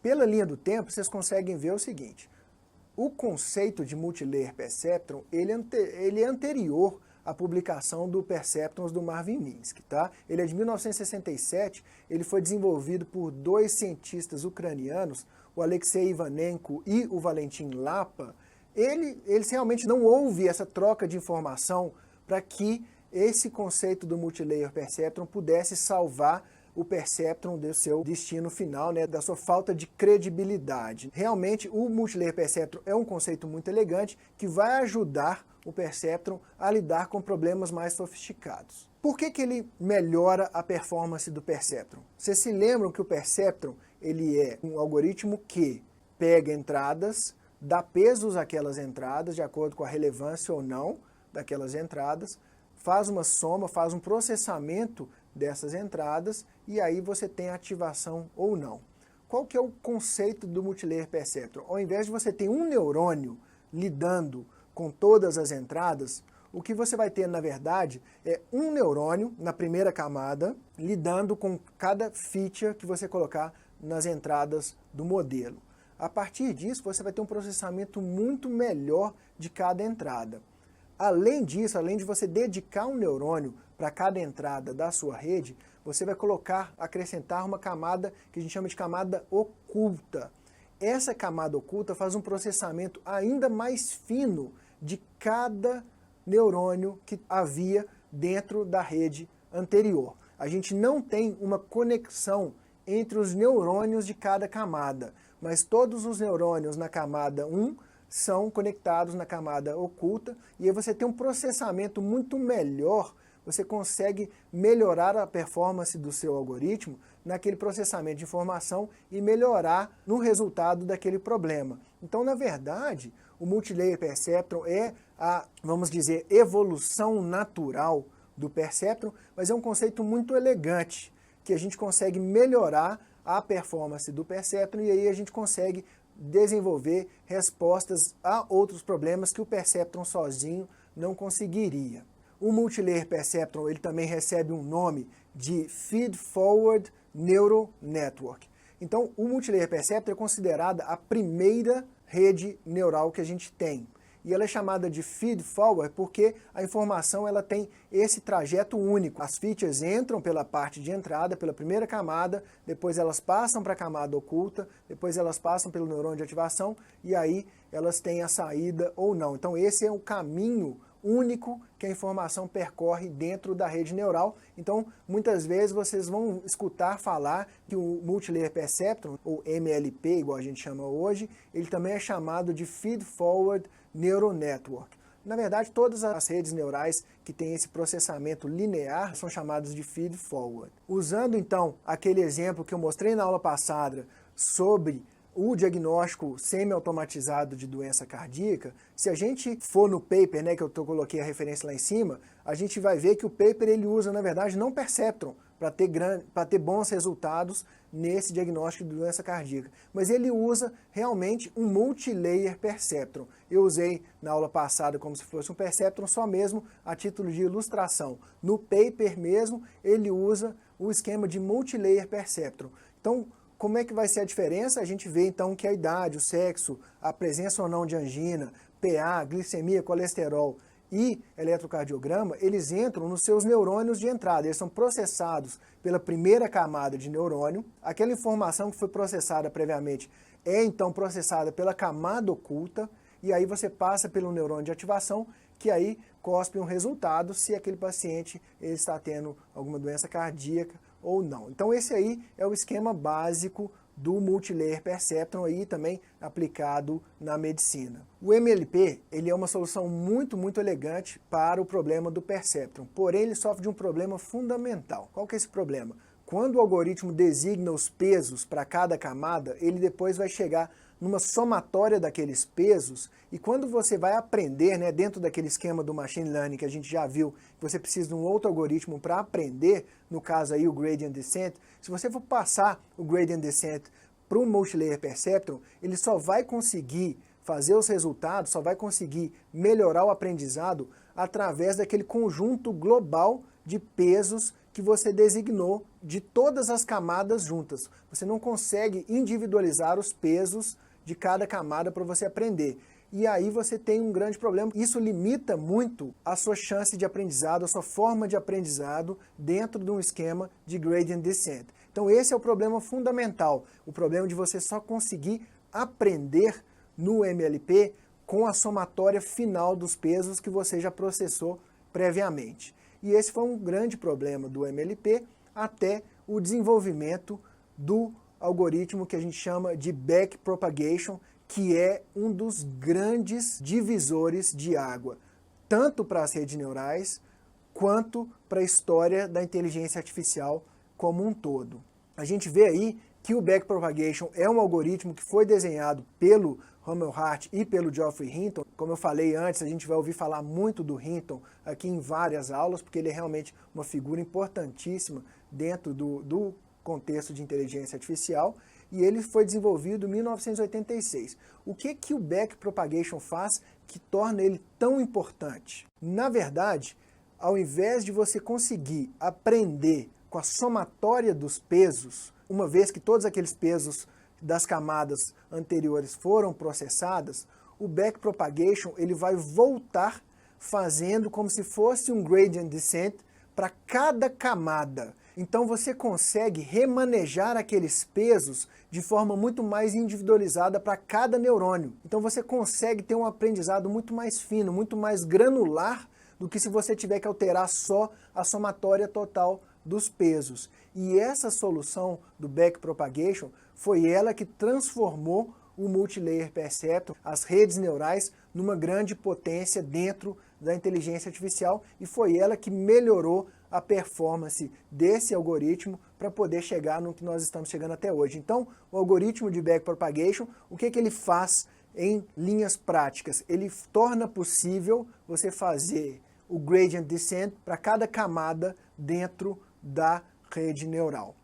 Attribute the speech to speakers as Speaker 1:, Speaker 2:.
Speaker 1: Pela linha do tempo, vocês conseguem ver o seguinte: o conceito de Multilayer Perceptron, ele é anterior à publicação do Perceptrons do Marvin Minsky, tá? Ele é de 1967, ele foi desenvolvido por dois cientistas ucranianos, o Alexei Ivanenko e o Valentin Lapa. Eles realmente não houve essa troca de informação para que esse conceito do Multilayer Perceptron pudesse salvar o Perceptron do seu destino final, né, da sua falta de credibilidade. Realmente, o Multilayer Perceptron é um conceito muito elegante que vai ajudar o Perceptron a lidar com problemas mais sofisticados. Por que ele melhora a performance do Perceptron? Vocês se lembram que o Perceptron ele é um algoritmo que pega entradas, dá pesos àquelas entradas de acordo com a relevância ou não daquelas entradas, faz uma soma, faz um processamento dessas entradas e aí você tem ativação ou não. Qual que é o conceito do Multilayer Perceptron? Ao invés de você ter um neurônio lidando com todas as entradas, o que você vai ter, na verdade, é um neurônio na primeira camada lidando com cada feature que você colocar nas entradas do modelo. A partir disso, você vai ter um processamento muito melhor de cada entrada. Além disso, além de você dedicar um neurônio para cada entrada da sua rede, você vai acrescentar uma camada que a gente chama de camada oculta. Essa camada oculta faz um processamento ainda mais fino de cada neurônio que havia dentro da rede anterior. A gente não tem uma conexão entre os neurônios de cada camada, mas todos os neurônios na camada 1 são conectados na camada oculta, e aí você tem um processamento muito melhor, você consegue melhorar a performance do seu algoritmo naquele processamento de informação e melhorar no resultado daquele problema. Então, na verdade, o Multilayer Perceptron é a, vamos dizer, evolução natural do Perceptron, mas é um conceito muito elegante, que a gente consegue melhorar a performance do Perceptron e aí a gente consegue desenvolver respostas a outros problemas que o Perceptron sozinho não conseguiria. O Multilayer Perceptron ele também recebe um nome de Feed Forward Neural Network. Então, o Multilayer Perceptron é considerada a primeira rede neural que a gente tem. E ela é chamada de feed forward porque a informação ela tem esse trajeto único. As features entram pela parte de entrada, pela primeira camada, depois elas passam para a camada oculta, depois elas passam pelo neurônio de ativação e aí elas têm a saída ou não. Então esse é o caminho único que a informação percorre dentro da rede neural. Então, muitas vezes vocês vão escutar falar que o Multilayer Perceptron, ou MLP, igual a gente chama hoje, ele também é chamado de Feed Forward Neural Network. Na verdade, todas as redes neurais que têm esse processamento linear são chamadas de Feed Forward. Usando, então, aquele exemplo que eu mostrei na aula passada sobre o diagnóstico semi-automatizado de doença cardíaca, se a gente for no paper, né, que eu coloquei a referência lá em cima, a gente vai ver que o paper ele usa, na verdade, não Perceptron para ter bons resultados nesse diagnóstico de doença cardíaca, mas ele usa realmente um Multilayer Perceptron. Eu usei na aula passada como se fosse um Perceptron só mesmo a título de ilustração. No paper mesmo, ele usa o esquema de Multilayer Perceptron. Então, como é que vai ser a diferença? A gente vê então que a idade, o sexo, a presença ou não de angina, PA, glicemia, colesterol e eletrocardiograma, eles entram nos seus neurônios de entrada. Eles são processados pela primeira camada de neurônio. Aquela informação que foi processada previamente é então processada pela camada oculta e aí você passa pelo neurônio de ativação, que aí cospe um resultado se aquele paciente ele está tendo alguma doença cardíaca ou não. Então esse aí é o esquema básico do Multilayer Perceptron aí também aplicado na medicina. O MLP ele é uma solução muito elegante para o problema do Perceptron, porém ele sofre de um problema fundamental. Qual que é esse problema? Quando o algoritmo designa os pesos para cada camada, ele depois vai chegar numa somatória daqueles pesos, e quando você vai aprender, né, dentro daquele esquema do machine learning que a gente já viu, que você precisa de um outro algoritmo para aprender, no caso aí o gradient descent, se você for passar o gradient descent para o Multilayer Perceptron, ele só vai conseguir fazer os resultados, só vai conseguir melhorar o aprendizado através daquele conjunto global de pesos que você designou de todas as camadas juntas. Você não consegue individualizar os pesos de cada camada para você aprender. E aí você tem um grande problema. Isso limita muito a sua chance de aprendizado, a sua forma de aprendizado dentro de um esquema de gradient descent. Então esse é o problema fundamental, o problema de você só conseguir aprender no MLP com a somatória final dos pesos que você já processou previamente. E esse foi um grande problema do MLP até o desenvolvimento do algoritmo que a gente chama de backpropagation, que é um dos grandes divisores de água, tanto para as redes neurais, quanto para a história da inteligência artificial como um todo. A gente vê aí que o backpropagation é um algoritmo que foi desenhado pelo Hemel Hart e pelo Geoffrey Hinton. Como eu falei antes, a gente vai ouvir falar muito do Hinton aqui em várias aulas, porque ele é realmente uma figura importantíssima dentro do contexto de inteligência artificial, e ele foi desenvolvido em 1986. O que o backpropagation faz que torna ele tão importante? Na verdade, ao invés de você conseguir aprender com a somatória dos pesos, uma vez que todos aqueles pesos das camadas anteriores foram processadas, o backpropagation ele vai voltar fazendo como se fosse um gradient descent para cada camada. Então você consegue remanejar aqueles pesos de forma muito mais individualizada para cada neurônio. Então você consegue ter um aprendizado muito mais fino, muito mais granular do que se você tiver que alterar só a somatória total dos pesos. E essa solução do backpropagation foi ela que transformou o Multilayer Perceptron, as redes neurais, numa grande potência dentro da inteligência artificial, e foi ela que melhorou a performance desse algoritmo para poder chegar no que nós estamos chegando até hoje. Então, o algoritmo de backpropagation, o que ele faz em linhas práticas? Ele torna possível você fazer o gradient descent para cada camada dentro da rede neural.